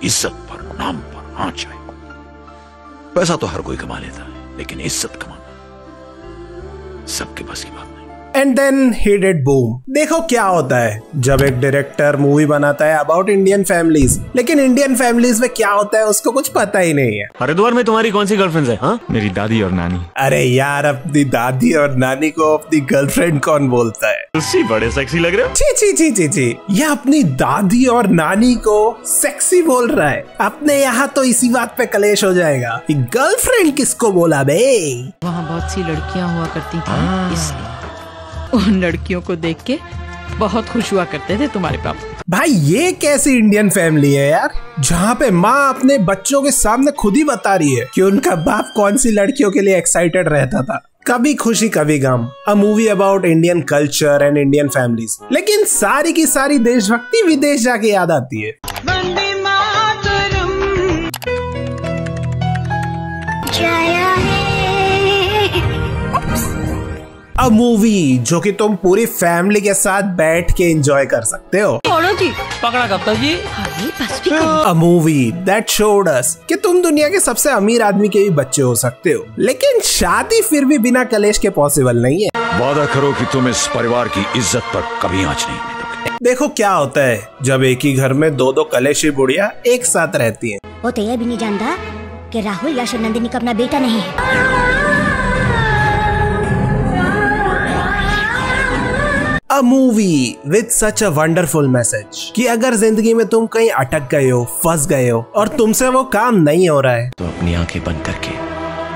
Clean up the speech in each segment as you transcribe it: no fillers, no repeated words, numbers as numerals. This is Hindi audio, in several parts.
इज्जत पर, नाम पर आँच आए। पैसा तो हर कोई कमा लेता है, लेकिन इज्जत कमाना सबके बस की बात नहीं। And then he did boom. देखो क्या होता है जब एक डायरेक्टर मूवी बनाता है अबाउट इंडियन फैमिलीज, लेकिन इंडियन फैमिलीज में क्या होता है उसको कुछ पता ही नहीं है। हरिद्वार में तुम्हारी कौन सी गर्लफ्रेंड है? हाँ, मेरी दादी और नानी। अरे यार, अपनी दादी और नानी को अपनी गर्लफ्रेंड कौन बोलता है? तुसी बड़े सेक्सी लग रहे हो। ची ची ची ची ची, यह अपनी दादी और नानी को सेक्सी बोल रहा है। अपने यहाँ तो इसी बात पे कलेश हो जाएगा कि गर्लफ्रेंड किसको बोला बे। वहाँ बहुत सी लड़कियाँ हुआ करती थी, इसलिए उन लड़कियों को देख के बहुत खुश हुआ करते थे तुम्हारे पापा। भाई ये कैसी इंडियन फैमिली है यार, जहाँ पे माँ अपने बच्चों के सामने खुद ही बता रही है कि उनका बाप कौन सी लड़कियों के लिए एक्साइटेड रहता था। Kabhi Khushi Kabhi Gham, a movie about Indian culture and Indian families. लेकिन सारी की सारी देशभक्ति विदेश जाके याद आती है। अ मूवी जो कि तुम पूरी फैमिली के साथ बैठ के एंजॉय कर सकते हो। पकड़ा कब तक जी? A movie that showed us कि तुम दुनिया के सबसे अमीर आदमी के भी बच्चे हो सकते हो, लेकिन शादी फिर भी बिना कलेश के पॉसिबल नहीं है। वादा करो कि तुम इस परिवार की इज्जत पर कभी आँच नहीं आने दोगे। देखो क्या होता है जब एक ही घर में दो दो कलेशी बुढ़िया एक साथ रहती हैं। वो तो ये भी नहीं जानता कि राहुल या नंदिनी का अपना बेटा नहीं है। A movie with such a wonderful message कि अगर जिंदगी में तुम कहीं अटक गए हो, फंस गए हो और तुमसे वो काम नहीं हो रहा है, तो अपनी आंखें बंद करके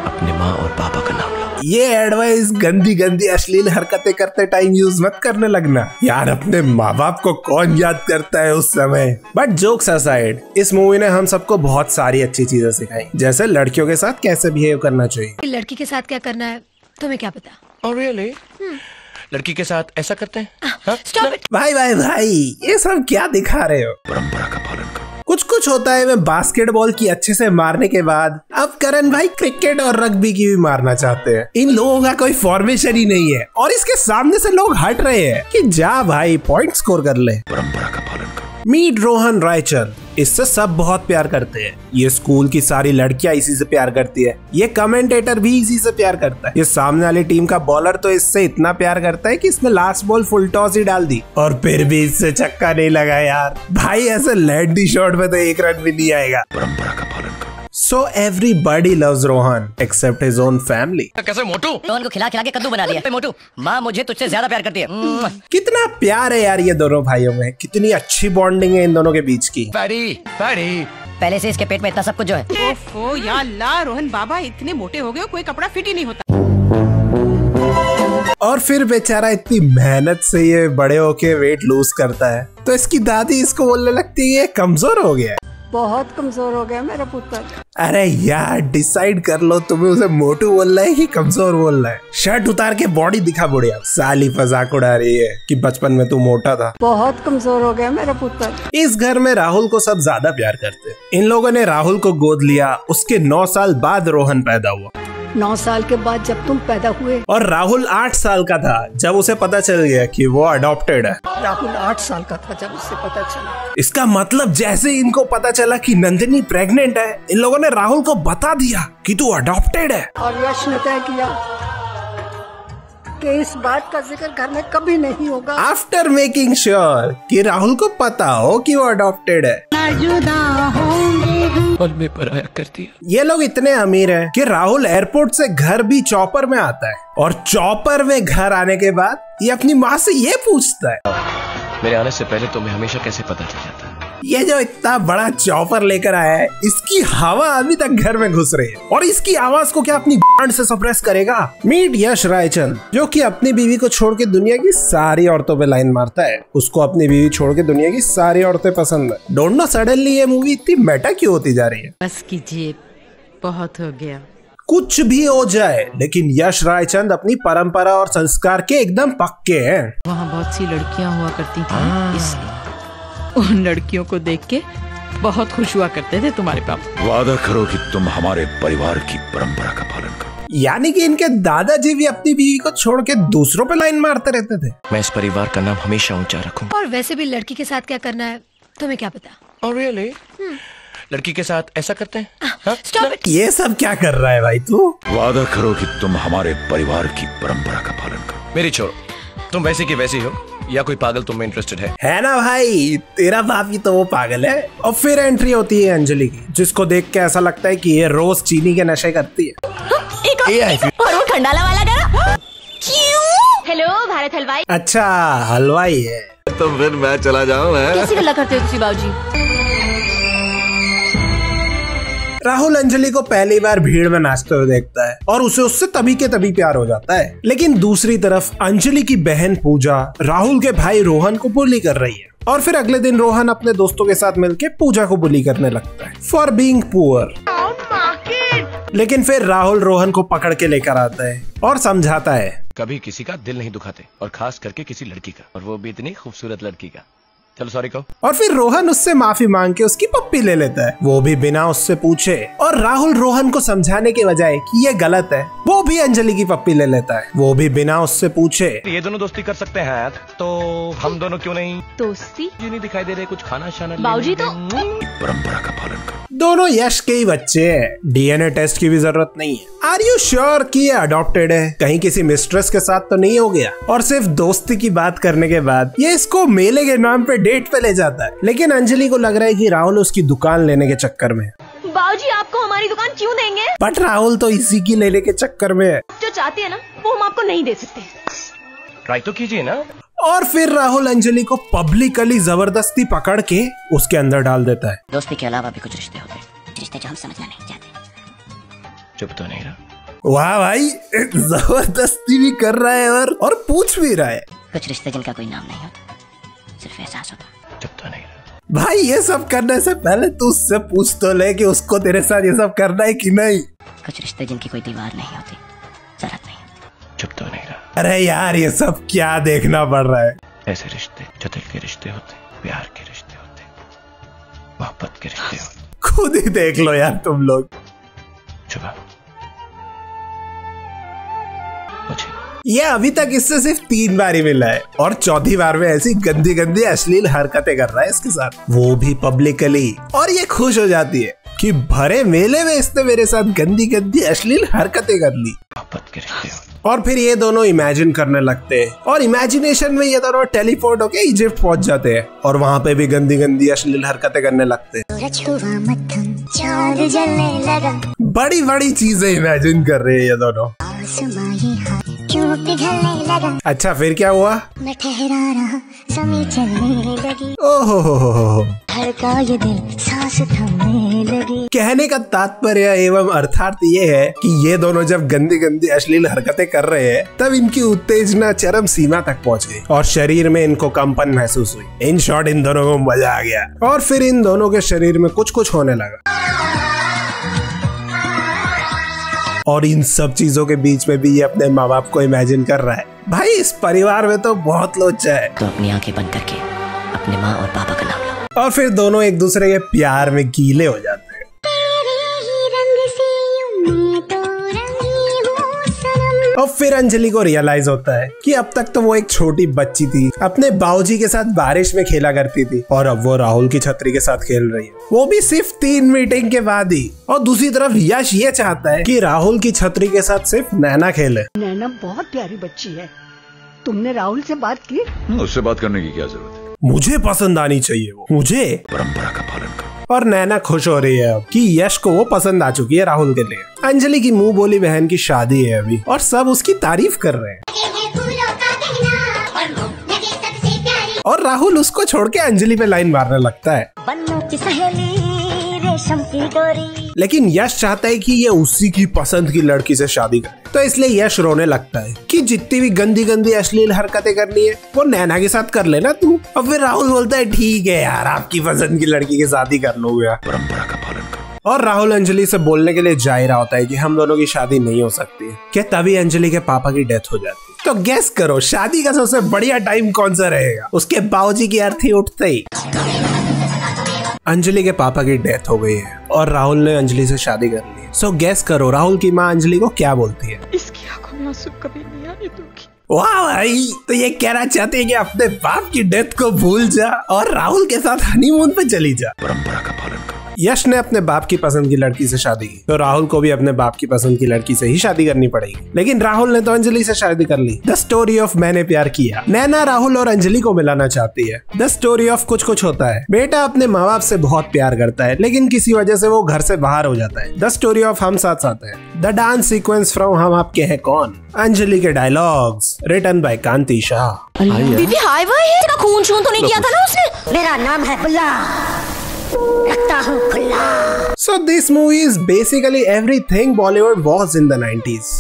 अपने माँ और पापा का नाम लो। ये एडवाइस गंदी गंदी अश्लील हरकतें करते टाइम यूज मत करने लगना यार। अपने माँ बाप को कौन याद करता है उस समय। बट जोक्स असाइड, इस मूवी ने हम सबको बहुत सारी अच्छी चीजें सिखाई, जैसे लड़कियों के साथ कैसे बिहेव करना चाहिए। लड़की के साथ क्या करना है तुम्हें क्या पता? Oh, really? लड़की के साथ ऐसा करते हैं? भाई भाई भाई, ये सब क्या दिखा रहे हो? परंपरा का पालन करो। कुछ कुछ होता है मैं बास्केटबॉल की अच्छे से मारने के बाद अब करण भाई क्रिकेट और रग्बी की भी मारना चाहते हैं। इन लोगों का कोई फॉर्मेशन ही नहीं है और इसके सामने से लोग हट रहे हैं कि जा भाई पॉइंट स्कोर कर ले। परंपरा का पालन करो। मीट रोहन रायचंद, इससे सब बहुत प्यार करते हैं। ये स्कूल की सारी लड़कियां इसी से प्यार करती है। ये कमेंटेटर भी इसी से प्यार करता है। ये सामने वाली टीम का बॉलर तो इससे इतना प्यार करता है कि इसने लास्ट बॉल फुल टॉस ही डाल दी और फिर भी इससे छक्का नहीं लगा यार। भाई ऐसे लैंडी शॉट में तो एक रन भी नहीं आएगा। परंपरा का पालन करो। So everybody loves Rohan except his own family. कैसे मोटू? रोहन को खिला खिला के कद्दू बना दिया। मोटू, माँ मुझे तुझसे ज्यादा प्यार करती है। कितना प्यार है यार ये दोनों भाइयों में, कितनी अच्छी बॉन्डिंग है इन दोनों के बीच की। पहले से इसके पेट में इतना सब कुछ जो है। ओफो या अल्लाह, रोहन बाबा इतने मोटे हो गए कोई कपड़ा फिट ही नहीं होता। और फिर बेचारा इतनी मेहनत से ये बड़े होके वेट लूज करता है तो इसकी दादी इसको बोलने लगती है ये कमजोर हो गया है। बहुत कमजोर हो गया मेरा पुत्र। अरे यार डिसाइड कर लो, तुम्हें उसे मोटू बोलना है कि कमजोर बोलना है। शर्ट उतार के बॉडी दिखा बुढ़िया। साली मजाक उड़ा रही है कि बचपन में तू मोटा था। बहुत कमजोर हो गया मेरा पुत्र। इस घर में राहुल को सब ज्यादा प्यार करते हैं। इन लोगों ने राहुल को गोद लिया। उसके 9 साल बाद रोहन पैदा हुआ। 9 साल के बाद जब तुम पैदा हुए और राहुल 8 साल का था जब उसे पता चल गया कि वो अडॉप्टेड है। राहुल 8 साल का था जब उससे पता चला। इसका मतलब जैसे इनको पता चला कि नंदिनी प्रेग्नेंट है, इन लोगों ने राहुल को बता दिया कि तू अडॉप्टेड है। और यश ने तय किया कि इस बात का जिक्र घर में कभी नहीं होगा। आफ्टर मेकिंग श्योर कि राहुल को पता हो कि वो अडॉप्टेड है। पल में पराया कर दिया। ये लोग इतने अमीर हैं कि राहुल एयरपोर्ट से घर भी चॉपर में आता है और चॉपर में घर आने के बाद ये अपनी माँ से ये पूछता है, मेरे आने से पहले तुम्हें हमेशा कैसे पता चल जाता है? ये जो इतना बड़ा चॉपर लेकर आया है इसकी हवा अभी तक घर में घुस रही है और इसकी आवाज को क्या अपनी बैंड से सप्रेस करेगा। मीट यश रायचंद जो कि अपनी बीवी को छोड़ के दुनिया की सारी औरतों पे लाइन मारता है। उसको अपनी बीवी छोड़ के दुनिया की सारी औरतें पसंद है। डोंट नो सडनली ये मूवी इतनी मेटा क्यों होती जा रही है। बस कीजिए, बहुत हो गया। कुछ भी हो जाए लेकिन यश रायचंद अपनी परंपरा और संस्कार के एकदम पक्के हैं। वहाँ बहुत सी लड़कियाँ हुआ करती थी, इसलिए उन लड़कियों को देख के बहुत खुश हुआ करते थे तुम्हारे पापा। वादा करो कि तुम हमारे परिवार की परंपरा का पालन करो। यानी कि इनके दादाजी भी अपनी बीवी को छोड़ के दूसरों पे लाइन मारते रहते थे। मैं इस परिवार का नाम हमेशा ऊंचा रखूंगा। और वैसे भी लड़की के साथ क्या करना है तुम्हें क्या पता? Oh, really? लड़की के साथ ऐसा करते हैं? Stop it. ये सब क्या कर रहा है भाई तू? वादा करो कि तुम हमारे परिवार की परंपरा का पालन करो। मेरी छोड़ो, तुम वैसी की वैसी हो या कोई पागल तुम में इंटरेस्टेड है ना भाई? तेरा बाप ही तो वो पागल है। और फिर एंट्री होती है अंजलि की, जिसको देख के ऐसा लगता है कि ये रोज चीनी के नशे करती है। और वो खंडाला वाला करा। हेलो भारत हलवाई। अच्छा हलवाई है। तो फिर मैं चला जाऊं। कैसी गल्ला करते हो तुसी बाबूजी? राहुल अंजलि को पहली बार भीड़ में नाचते हुए देखता है और उसे उससे तभी के तभी प्यार हो जाता है। लेकिन दूसरी तरफ अंजलि की बहन पूजा राहुल के भाई रोहन को बुली कर रही है और फिर अगले दिन रोहन अपने दोस्तों के साथ मिलकर पूजा को बुली करने लगता है फॉर बीइंग पुअर। लेकिन फिर राहुल रोहन को पकड़ के लेकर आता है और समझाता है कभी किसी का दिल नहीं दुखाते, और खास करके किसी लड़की का, और वो भी इतनी खूबसूरत लड़की का। चलो सॉरी कहो। और फिर रोहन उससे माफी मांग के उसकी पप्पी ले लेता है, वो भी बिना उससे पूछे। और राहुल रोहन को समझाने के बजाय कि ये गलत है, वो भी अंजलि की पप्पी ले लेता है, वो भी बिना उससे पूछे। ये दोनों दोस्ती कर सकते हैं तो हम दोनों क्यों नहीं? दोस्ती? ये नहीं दिखाई दे रहे कुछ खाना शाना? बाबूजी तो परंपरा का पालन करो। दोनों यश के ही बच्चे हैं, डीएनए टेस्ट की भी जरूरत नहीं है। आर यू श्योर कि ये अडॉप्टेड है? कहीं किसी मिस्ट्रेस के साथ तो नहीं हो गया? और सिर्फ दोस्ती की बात करने के बाद ये इसको मेले के नाम पे डेट पे ले जाता है। लेकिन अंजलि को लग रहा है कि राहुल उसकी दुकान लेने के चक्कर में है। बाबूजी आपको हमारी दुकान क्यों देंगे? बट राहुल तो इसी की लेने के चक्कर में है। जो चाहते हैं ना वो हम आपको नहीं दे सकते। ट्राई तो कीजिए ना। और फिर राहुल अंजलि को पब्लिकली जबरदस्ती पकड़ के उसके अंदर डाल देता है। दोस्ती के अलावा भी कुछ रिश्ते होते हैं, रिश्ते जो हम समझना नहीं चाहते। चुप तो नहीं रहा। वाह भाई, जबरदस्ती भी कर रहा है और पूछ भी रहा है। कुछ रिश्ते जिनका कोई नाम नहीं होता, सिर्फ एहसास होता। चुप तो नहीं रहा। भाई ये सब करने से पहले तू उससे पूछ तो ले कि उसको तेरे साथ ये सब करना है कि नहीं। कुछ रिश्ते जिनकी कोई दीवार नहीं होती, जरूरत नहीं होती। चुप तो नहीं रहा। अरे यार ये सब क्या देखना पड़ रहा है? ऐसे रिश्ते जो दिल के रिश्ते होते, प्यार के रिश्ते होते, मोहब्बत के रिश्ते होते। खुद ही देख लो यार तुम लोग। चुप। ये अभी तक इससे सिर्फ 3 बार ही मिला है और चौथी बार में ऐसी गंदी गंदी अश्लील हरकतें कर रहा है इसके साथ, वो भी पब्लिकली। और ये खुश हो जाती है कि भरे मेले में इसने मेरे साथ गंदी गंदी अश्लील हरकतें कर ली। मोहब्बत के रिश्ते होते। और फिर ये दोनों इमेजिन करने लगते हैं और इमेजिनेशन में ये दोनों टेलीपोर्ट होके इजिप्ट पहुंच जाते हैं और वहाँ पे भी गंदी गंदी अश्लील हरकतें करने लगते हैं। बड़ी बड़ी चीजें इमेजिन कर रहे हैं ये दोनों। अच्छा फिर क्या हुआ? मैं ठहरा रहा, समय चलने लगी। ओहो, धड़का ये दिल, सांस थमने लगी। कहने का तात्पर्य एवं अर्थात ये है कि ये दोनों जब गंदी गंदी अश्लील हरकतें कर रहे हैं तब इनकी उत्तेजना चरम सीमा तक पहुंच गई और शरीर में इनको कंपन महसूस हुई। इन शॉर्ट इन दोनों को मजा आ गया और फिर इन दोनों के शरीर में कुछ कुछ होने लगा। और इन सब चीजों के बीच में भी ये अपने माँ बाप को इमेजिन कर रहा है। भाई इस परिवार में तो बहुत लोचा है। तो अपनी आंखें बंद करके अपने माँ और पापा का नाम लो। और फिर दोनों एक दूसरे के प्यार में गीले हो जाते हैं। और फिर अंजलि को रियलाइज होता है कि अब तक तो वो एक छोटी बच्ची थी, अपने बाबूजी के साथ बारिश में खेला करती थी और अब वो राहुल की छतरी के साथ खेल रही है, वो भी सिर्फ 3 मीटिंग के बाद ही। और दूसरी तरफ यश ये चाहता है कि राहुल की छतरी के साथ सिर्फ नैना खेले। नैना बहुत प्यारी बच्ची है। तुमने राहुल से बात की? उससे बात करने की क्या जरूरत है? मुझे पसंद आनी चाहिए वो, मुझे। परंपरा का पालन करो। और नैना खुश हो रही है अब कि यश को वो पसंद आ चुकी है राहुल के लिए। अंजलि की मुंह बोली बहन की शादी है अभी और सब उसकी तारीफ कर रहे हैं। और राहुल उसको छोड़ के अंजलि पे लाइन मारने लगता है। बन्नों की सहेली, रेशम की डोरी। लेकिन यश चाहता है कि ये उसी की पसंद की लड़की से शादी करे, तो इसलिए यश रोने लगता है कि जितनी भी गंदी गंदी अश्लील हरकतें करनी है वो नैना के साथ कर लेना तू। और फिर राहुल बोलता है ठीक है यार, आपकी पसंद की लड़की की शादी कर लूंगा। परंपरा का पालन करो। और राहुल अंजलि से बोलने के लिए जा ही रहा होता है कि हम दोनों की शादी नहीं हो सकती है, कि तभी अंजलि के पापा की डेथ हो जाती है। तो गेस करो शादी का सबसे बढ़िया टाइम कौन सा रहेगा? उसके बाबूजी की अर्थी उठते ही अंजलि के पापा की डेथ हो गई है और राहुल ने अंजलि से शादी कर ली। सो गेस करो राहुल की माँ अंजलि को क्या बोलती है? इसकी आंखों में आंसू कभी नहीं आने दूंगी। वाह भाई, तो ये कहना चाहते हैं कि अपने बाप की डेथ को भूल जा और राहुल के साथ हनीमून पे चली जा। परंपरा का पालन करो। यश ने अपने बाप की पसंद की लड़की से शादी की, तो राहुल को भी अपने बाप की पसंद की लड़की से ही शादी करनी पड़ेगी। लेकिन राहुल ने तो अंजलि से शादी कर ली। द स्टोरी ऑफ मैंने प्यार किया। नैना राहुल और अंजलि को मिलाना चाहती है। द स्टोरी ऑफ कुछ कुछ होता है। बेटा अपने माँ बाप से बहुत प्यार करता है, लेकिन किसी वजह से वो घर से बाहर हो जाता है। द स्टोरी ऑफ हम साथ साथ है। द डांस सीक्वेंस फ्रॉम हम आपके हैं कौन। अंजलि के डायलॉग्स रिटन बाय कांति शाह। दीदी हाय भाई, तेरा खून छून तो नहीं किया था ना उसने? मेरा नाम है बुल्ला, रखता हूँ खुला। So this movie is basically everything Bollywood was in the 90s.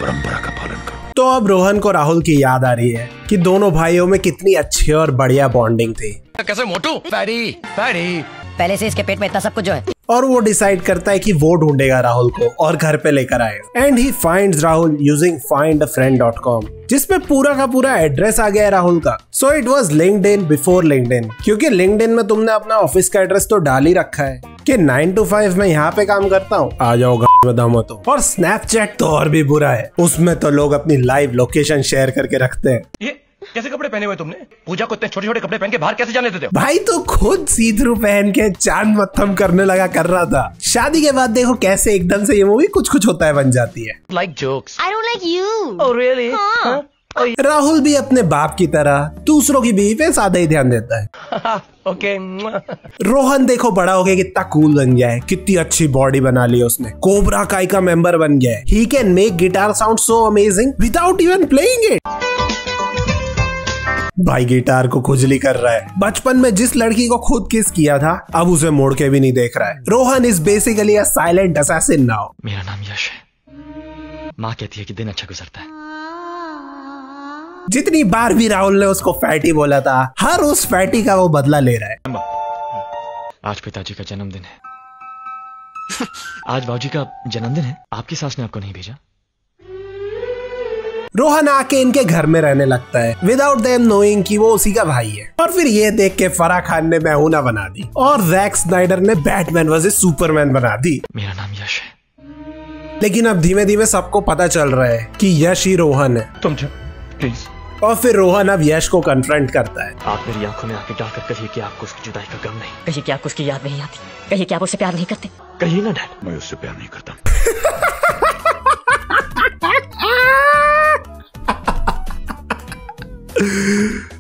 परंपरा का पालन करो। तो अब रोहन को राहुल की याद आ रही है कि दोनों भाइयों में कितनी अच्छी और बढ़िया बॉन्डिंग थी। कैसे मोटू? पैरी पहले से इसके पेट में इतना सब कुछ जो है। और वो डिसाइड करता है कि वो ढूंढेगा राहुल को और घर पे लेकर आएगा। And he finds Rahul using findafriend.com, जिसपे पूरा का पूरा एड्रेस आ गया है राहुल का। So it was LinkedIn before LinkedIn, क्योंकि लिंक्डइन में तुमने अपना ऑफिस का एड्रेस तो डाल ही रखा है कि 9 to 5 मैं यहाँ पे काम करता हूँ, आ जाओ में तो। और स्नैपचैट तो और भी बुरा है, उसमें तो लोग अपनी लाइव लोकेशन शेयर करके रखते हैं। ये कैसे कपड़े पहने हुए तुमने? पूजा को इतने छोटे छोटे कपड़े पहन के बाहर कैसे जाने देते हो? भाई तो खुद सी थ्रू पहन के चांद मत्थम करने लगा कर रहा था। शादी के बाद देखो कैसे एकदम से ये मूवी कुछ कुछ होता है बन जाती है। Like jokes. I don't like you. Oh really? हाँ। राहुल भी अपने बाप की तरह दूसरों की बीवी पे ज्यादा ही ध्यान देता है। ओके। रोहन देखो बड़ा हो गया, कितना कूल बन गया है, कितनी अच्छी बॉडी बना ली उसने, कोबरा काई का मेंबर बन गया है। He can make guitar sound so amazing without even playing it. भाई गिटार को खुजली कर रहा है। बचपन में जिस लड़की को खुद किस किया था, अब उसे मोड़ के भी नहीं देख रहा है। Rohan is basically a silent assassin now. मेरा नाम यश है। माँ कहती है कि दिन अच्छा गुजरता है। जितनी बार भी राहुल ने उसको फैटी बोला था, हर उस फैटी का वो बदला ले रहा है। आज पिताजी का जन्मदिन है। आज बाबूजी का जन्मदिन है। आपकी सास ने आपको नहीं भेजा? रोहन आके इनके घर में रहने लगता है विदाउट देम नोइंग कि वो उसी का भाई है। और फिर ये देख के फराह खान ने मैं हूं ना बना दी और जैक स्नाइडर ने बैटमैन वर्सेस सुपरमैन बना दी। मेरा नाम यश है। लेकिन अब धीमे धीमे सबको पता चल रहा है कि यश ही रोहन है। तुम जाओ प्लीज। और फिर रोहन अब यश को कन्फ्रंट करता है। आप मेरी आंखों में आंखें डालकर कहिए कि आपको उसकी जुदाई का गम नहीं। कहिए कि आपको उसकी याद नहीं आती। कहिए कि आप उससे प्यार नहीं करते। कहिए ना डैड। मैं उससे प्यार नहीं करता।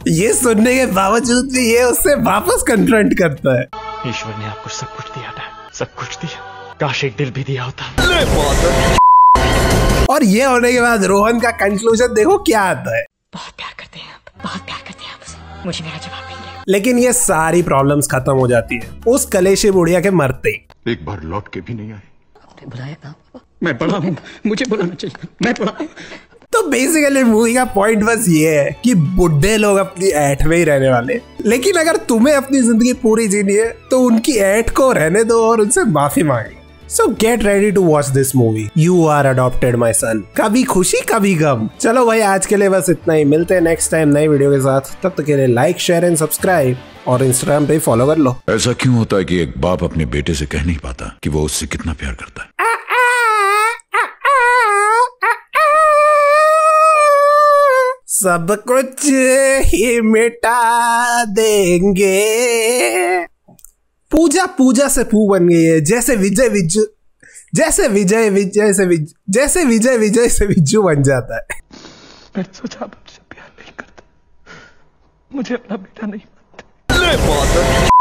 ये सुनने के बावजूद भी ये उससे वापस कन्फ्रंट करता है। ईश्वर ने आपको सब कुछ दिया डैड, सब कुछ दिया। काश एक दिल भी दिया होता। और ये होने के बाद रोहन का कंक्लूजन देखो क्या आता है। बहुत प्यार करते हैं आप, बहुत प्यार करते हैं आप उसे। मुझे मेरा जवाब नहीं है। लेकिन ये सारी प्रॉब्लम्स खत्म हो जाती है उस कलेशी बुढ़िया के मरते ही। एक बार लौट के भी नहीं आए। आपने बुलाया था? मैं बड़ा हूँ, मुझे बुलाना चाहिए। मैं बड़ा हूँ। तो बेसिकली मूवी का पॉइंट बस ये है कि बुढ़े लोग अपनी ऐठ में ही रहने वाले, लेकिन अगर तुम्हें अपनी जिंदगी पूरी जीनी है तो उनकी ऐठ को रहने दो और उनसे माफी मांगे। So get ready to watch this movie. You are adopted my son. कभी खुशी कभी गम। चलो भाई आज के लिए बस इतना ही। मिलते हैं नेक्स्ट टाइम नई वीडियो के साथ। तब तक के लिए लाइक शेयर एंड सब्सक्राइब और इंस्टाग्राम पे फॉलो कर लो। ऐसा क्यों होता है कि एक बाप अपने बेटे से कह नहीं पाता कि वो उससे कितना प्यार करता है? सब कुछ ही मिटा देंगे। पूजा पूजा से पू बन गई है, जैसे विजय विजय से विज्जू बन जाता है। मैंने सोचा आप मुझसे प्यार नहीं करते, मुझे अपना बेटा नहीं मानते।